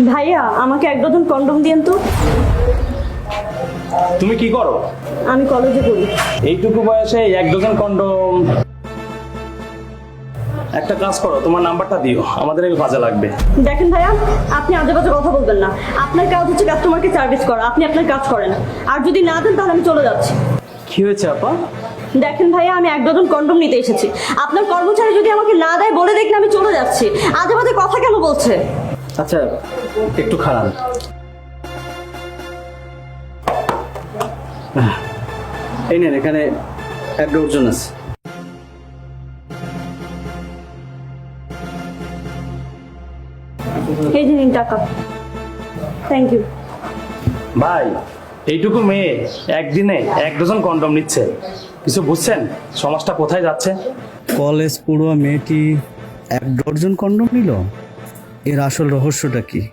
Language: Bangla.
ভাইয়া আমাকে 1 ডজন কন্ডম দিয়েন তো। তুমি কি করো? আমি কলেজে পড়ি। এইটুকু বয়সে 1 ডজন কন্ডম? একটা কাজ করো, তোমার নাম্বারটা দিও, আমাদের এই কাজে লাগবে। দেখেন ভাইয়া, আপনি আজে বাজে কথা বলবেন না। আপনার কাজ হচ্ছে কাস্টমারকে সার্ভিস করা, আপনি আপনার কাজ করেন। আর যদি না দেন তাহলে আমি চলে যাচ্ছি। কি হয়েছে আপা? দেখেন ভাইয়া, আমি 1 ডজন কন্ডম নিতে এসেছি। আপনার কর্মচারী যদি আমাকে না দেয় বলে দেখলে আমি চলে যাচ্ছি। আজে বাজে কথা কেন বলছে? আচ্ছা একটু খারাপ। এই নেন, এখানে 1 ডজন আছে। এই যে নিন টাকা। Thank you. ভাই, এইটুকু মেয়ে একদিনে 1 ডজন কন্ডম নিচ্ছে, কিছু বুঝছেন সমাজটা কোথায় যাচ্ছে? কলেজ পড়ুয়া মেয়েটি 1 ডজন কন্ডম নিল, এর আসল রহস্যটা কি?